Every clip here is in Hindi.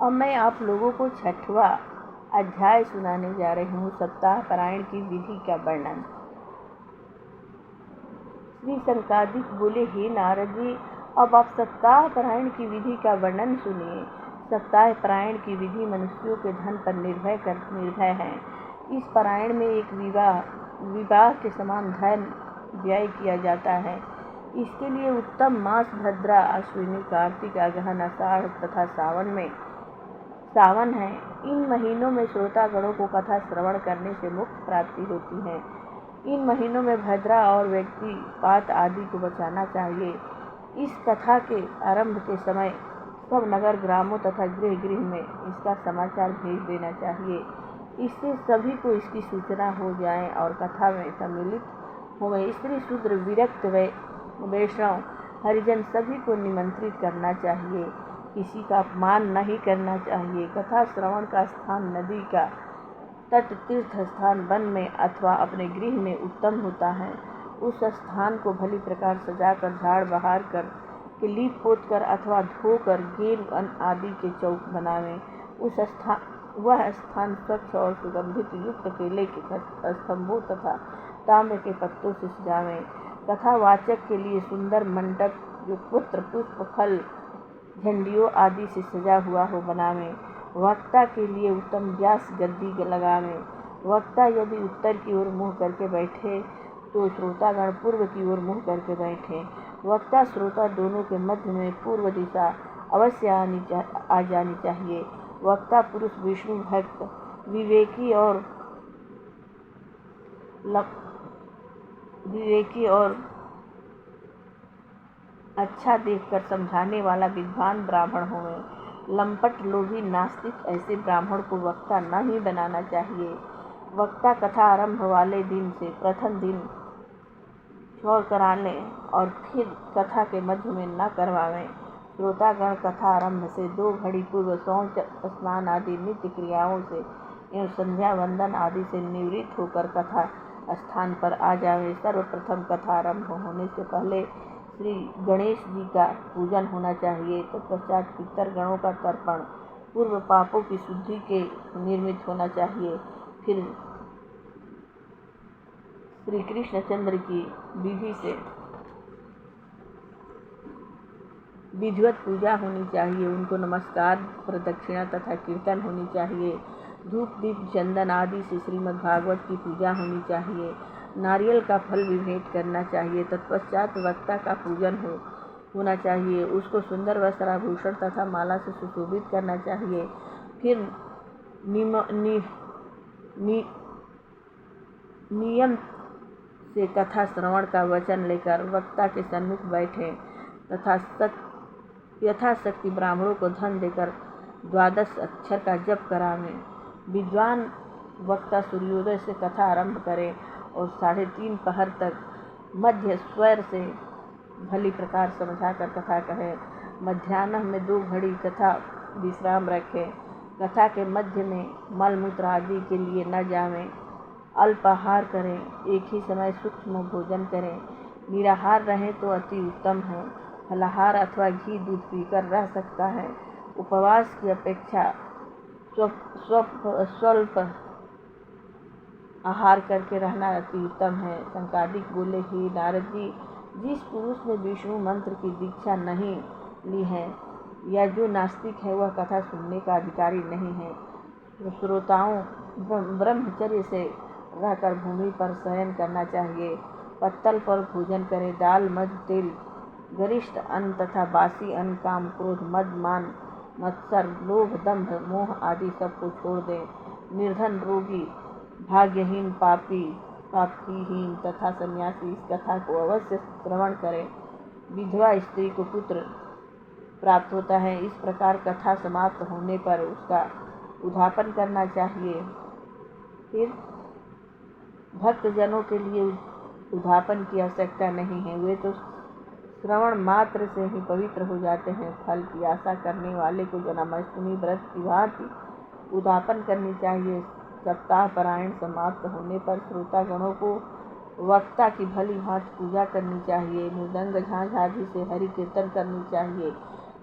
अब मैं आप लोगों को 6वां अध्याय सुनाने जा रही हूँ, सप्ताह पारायण की विधि का वर्णन। श्री शंकादिक बोले, हे नारद जी, अब आप सप्ताह पारायण की विधि का वर्णन सुनिए। सप्ताह पारायण की विधि मनुष्यों के धन पर निर्भय है। इस पारायण में एक विवाह के समान धन व्यय किया जाता है। इसके लिए उत्तम मास भद्रा, अश्विनी, कार्तिक, अगहन, आषाढ़ तथा सावन है। इन महीनों में श्रोतागणों को कथा श्रवण करने से मोक्ष प्राप्ति होती है। इन महीनों में भद्रा और व्यक्तिपात आदि को बचाना चाहिए। इस कथा के आरंभ के समय सब नगर ग्रामों तथा गृह गृह में इसका समाचार भेज देना चाहिए। इससे सभी को इसकी सूचना हो जाए और कथा में सम्मिलित हुए स्त्री, शूद्र, विरक्त, वैष्णव, हरिजन सभी को निमंत्रित करना चाहिए। किसी का अपमान नहीं करना चाहिए। कथा श्रवण का स्थान नदी का तट, तीर्थ स्थान, वन में अथवा अपने गृह में उत्तम होता है। उस स्थान को भली प्रकार सजाकर, झाड़ बहार कर के लीप पोत कर अथवा धोकर गेर आदि के चौक बनावें। वह स्थान स्वच्छ और सुगंधित युक्त केले के स्तंभों तथा तांबे के पत्तों से सजावें। कथावाचक के लिए सुंदर मंडप जो पुत्र, पुष्प, फल, झंडियों आदि से सजा हुआ हो बनावें। वक्ता के लिए उत्तम व्यास गद्दी लगावें। वक्ता यदि उत्तर की ओर मुँह करके बैठे तो श्रोतागण पूर्व की ओर मुँह करके बैठे। वक्ता श्रोता दोनों के मध्य में पूर्व दिशा अवश्य आ जानी चाहिए। वक्ता पुरुष विष्णु भक्त, विवेकी और अच्छा देखकर समझाने वाला विद्वान ब्राह्मण होवे। लंपट, लोभी, नास्तिक ऐसे ब्राह्मण को वक्ता न ही बनाना चाहिए। वक्ता कथा आरंभ वाले दिन से प्रथम दिन छोड़ करा लें और फिर कथा के मध्य में न करवावें। श्रोतागण कथा आरंभ से 2 घड़ी पूर्व शौच, स्नान आदि नित्य क्रियाओं से एवं संध्या वंदन आदि से निवृत्त होकर कथा स्थान पर आ जावे। सर्वप्रथम कथा आरंभ होने से पहले श्री गणेश जी का पूजन होना चाहिए। तत्पश्चात पितरगणों का तर्पण, पूर्व पापों की शुद्धि के निर्मित होना चाहिए। फिर श्री कृष्णचंद्र की विधि से विधिवत पूजा होनी चाहिए। उनको नमस्कार, प्रदक्षिणा तथा कीर्तन होनी चाहिए। धूप, दीप, चंदन आदि से श्रीमद् भागवत की पूजा होनी चाहिए। नारियल का फल भी भेंट करना चाहिए। तत्पश्चात वक्ता का पूजन होना चाहिए। उसको सुंदर वस्त्र, आभूषण तथा माला से सुशोभित करना चाहिए। फिर नियम से कथा श्रवण का वचन लेकर वक्ता के सन्मुख बैठे तथा यथाशक्ति ब्राह्मणों को धन देकर 12 अक्षर का जप करावें। विद्वान वक्ता सूर्योदय से कथा आरंभ करे और 3:30 पहर तक मध्य स्वर से भली प्रकार समझाकर कथा कहे। मध्याह्न में 2 घड़ी कथा विश्राम रखें। कथा के मध्य में मल मूत्र आदि के लिए न जावें। अल्पाहार करें। एक ही समय सूक्ष्म भोजन करें। निराहार रहें तो अति उत्तम है। फलाहार अथवा घी दूध पीकर रह सकता है। उपवास की अपेक्षा स्वल्प आहार करके रहना अति उत्तम है। शंकादिक बोले, हे नारद जी, जिस पुरुष ने विष्णु मंत्र की दीक्षा नहीं ली है या जो नास्तिक है वह कथा सुनने का अधिकारी नहीं है। श्रोताओं ब्रह्मचर्य से रहकर भूमि पर शयन करना चाहिए। पत्तल पर भोजन करें। दाल, मध, तेल, गरिष्ठ अन्न तथा बासी अन्न, काम, क्रोध, मद, मान, मत्सर, लोभ, दंभ, मोह आदि सबको छोड़ दें। निर्धन, रोगी, भाग्यहीन, पापीहीन तथा सन्यासी इस कथा को अवश्य श्रवण करें। विधवा स्त्री को पुत्र प्राप्त होता है। इस प्रकार कथा समाप्त होने पर उसका उद्यापन करना चाहिए। फिर भक्तजनों के लिए उद्यापन की आवश्यकता नहीं है। वे तो श्रवण मात्र से ही पवित्र हो जाते हैं। फल की आशा करने वाले को जन्माष्टमी व्रत की भांति उद्यापन करनी चाहिए। सप्ताह पारायण समाप्त होने पर श्रोतागणों को वक्ता की भली भांति पूजा करनी चाहिए। मृदंग, झांझ आदि से हरि कीर्तन करनी चाहिए।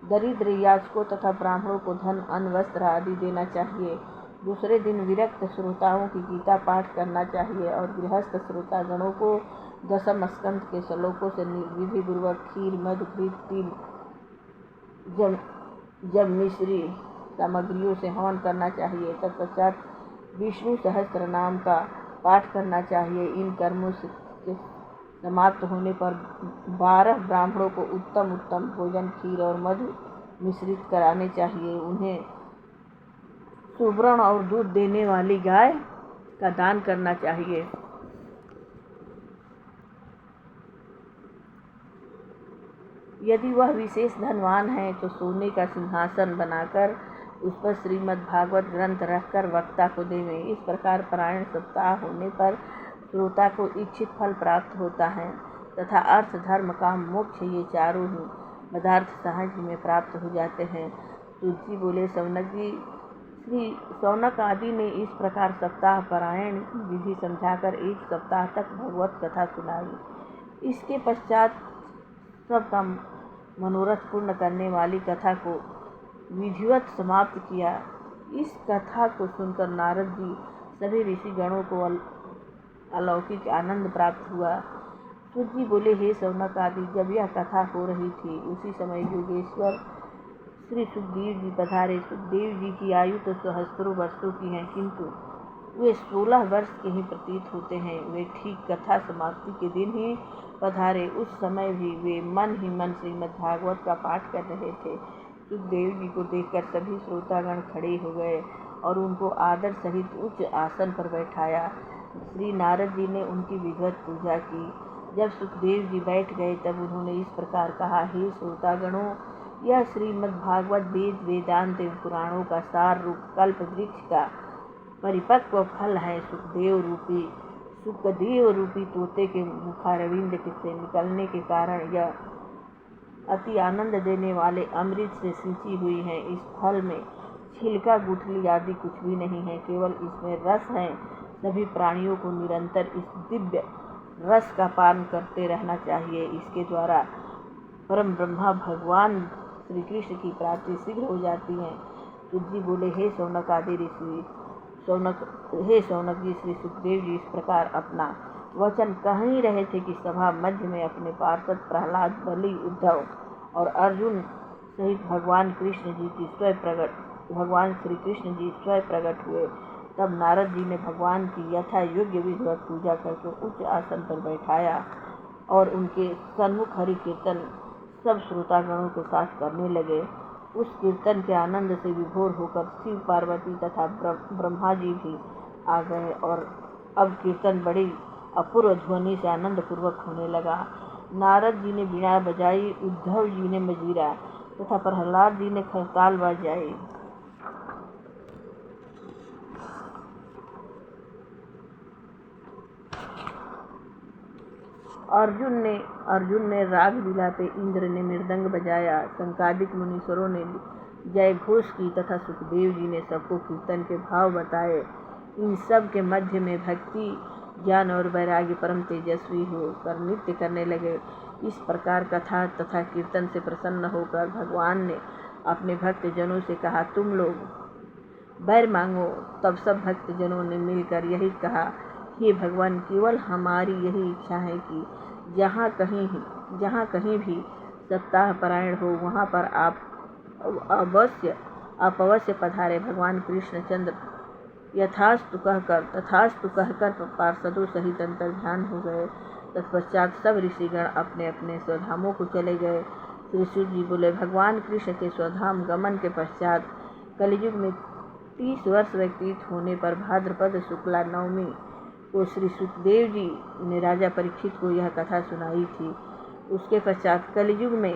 दरिद्र याचकों तथा ब्राह्मणों को धन, अन्न, वस्त्र आदि देना चाहिए। दूसरे दिन विरक्त श्रोताओं की गीता पाठ करना चाहिए और गृहस्थ श्रोतागणों को दशम स्कंद के श्लोकों से विधि पूर्वक खीर, मधु, घृत, तिल, जब मिश्री सामग्रियों से हवन करना चाहिए। तत्पश्चात विष्णु सहस्त्र नाम का पाठ करना चाहिए। इन कर्मों के समाप्त होने पर 12 ब्राह्मणों को उत्तम उत्तम भोजन, खीर और मधु मिश्रित कराने चाहिए। उन्हें सुवर्ण और दूध देने वाली गाय का दान करना चाहिए। यदि वह विशेष धनवान है तो सोने का सिंहासन बनाकर उस पर श्रीमद् भागवत ग्रंथ रखकर वक्ता को देवें। इस प्रकार पारायण सप्ताह होने पर श्रोता को इच्छित फल प्राप्त होता है तथा अर्थ, धर्म, काम, मोक्ष ये चारों ही पदार्थ सहज में प्राप्त हो जाते हैं। तुलसी बोले, सौनक जी, श्री शौनक आदि ने इस प्रकार सप्ताह पारायण की विधि समझाकर 1 सप्ताह तक भगवत कथा सुनाई। इसके पश्चात सबका मनोरथ पूर्ण करने वाली कथा को विधिवत समाप्त किया। इस कथा को सुनकर नारद जी सभी ऋषि गणों को अलौकिक आनंद प्राप्त हुआ। सूत जी बोले, हे शौनक आदि, जब यह कथा हो रही थी उसी समय योगेश्वर श्री सुखदेव जी पधारे। सुखदेव जी की आयु तो सहस्त्रों वर्षों की है, किंतु वे 16 वर्ष के ही प्रतीत होते हैं। वे ठीक कथा समाप्ति के दिन ही पधारे। उस समय भी वे मन ही मन श्रीमद् भागवत का पाठ कर रहे थे। सुखदेव जी को देखकर सभी श्रोतागण खड़े हो गए और उनको आदर सहित उच्च आसन पर बैठाया। श्री नारद जी ने उनकी विधिवत पूजा की। जब सुखदेव जी बैठ गए तब उन्होंने इस प्रकार कहा, हे श्रोतागणों, यह श्रीमद् भागवत वेद, वेदांत एवं पुराणों का सार रूप कल्प वृक्ष का परिपक्व फल है। सुखदेव रूपी तोते के मुखारविंद से निकलने के कारण यह अति आनंद देने वाले अमृत से सिंची हुई है। इस फल में छिलका, गुठली आदि कुछ भी नहीं है, केवल इसमें रस है। सभी प्राणियों को निरंतर इस दिव्य रस का पान करते रहना चाहिए। इसके द्वारा परम ब्रह्मा भगवान श्री कृष्ण की प्राप्ति शीघ्र हो जाती है। तुलसी बोले, हे शौनक आदि ऋषि, हे शौनक जी, श्री सुखदेव जी इस प्रकार अपना वचन कह ही रहे थे कि सभा मध्य में अपने पार्षद प्रहलाद, बलि, उद्धव और अर्जुन सहित भगवान श्री कृष्ण जी स्वयं प्रकट हुए। तब नारद जी ने भगवान की यथा योग्य विधिवत पूजा करके उच्च आसन पर बैठाया और उनके सन्मुख हरि कीर्तन सब श्रोतागणों के साथ करने लगे। उस कीर्तन के आनंद से विभोर होकर शिव, पार्वती तथा ब्रह्मा जी भी आ गए और अब कीर्तन बड़ी अपूर्व ध्वनि से आनंद पूर्वक होने लगा। नारद जी ने बीड़ा बजाई, उद्धव जी ने मजीरा तथा प्रहलाद जी ने खरताल बजाई। अर्जुन ने राग दिलाते, इंद्र ने मृदंग बजाया, संकादिक मुनीश्वरों ने जय घोष की तथा सुखदेव जी ने सबको कीर्तन के भाव बताए। इन सब के मध्य में भक्ति, ज्ञान और वैराग्य परम तेजस्वी होकर नृत्य करने लगे। इस प्रकार कथा तथा कीर्तन से प्रसन्न होकर भगवान ने अपने भक्त जनों से कहा, तुम लोग वर मांगो। तब सब भक्त जनों ने मिलकर यही कहा, हे भगवान, केवल हमारी यही इच्छा है कि जहाँ कहीं भी सप्ताह पारायण हो वहाँ पर आप अवश्य पधारे। भगवान कृष्णचंद्र तथास्तु कहकर पार्षदों सहित अंतर्ध्यान हो गए। तत्पश्चात सब ऋषिगण अपने अपने स्वधामों को चले गए। श्री सूत जी बोले, भगवान कृष्ण के स्वधाम गमन के पश्चात कलियुग में 30 वर्ष व्यतीत होने पर भाद्रपद शुक्ला नवमी को श्री सुखदेव जी ने राजा परीक्षित को यह कथा सुनाई थी। उसके पश्चात कलियुग में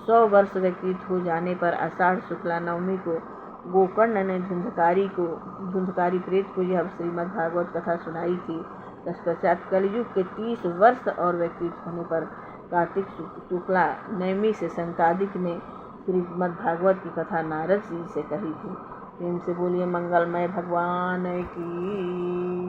100 वर्ष व्यतीत हो जाने पर आषाढ़ शुक्ला नवमी को गोकर्ण ने धुंधकारी प्रेत को यह श्रीमद् भागवत कथा सुनाई थी। तत्पश्चात कलियुग के 30 वर्ष और व्यतीत होने पर कार्तिक शुक्ला नवमी से संकादिक ने श्रीमद् भागवत की कथा नारद जी से कही थी। प्रेम से बोलिए मंगलमय भगवान की।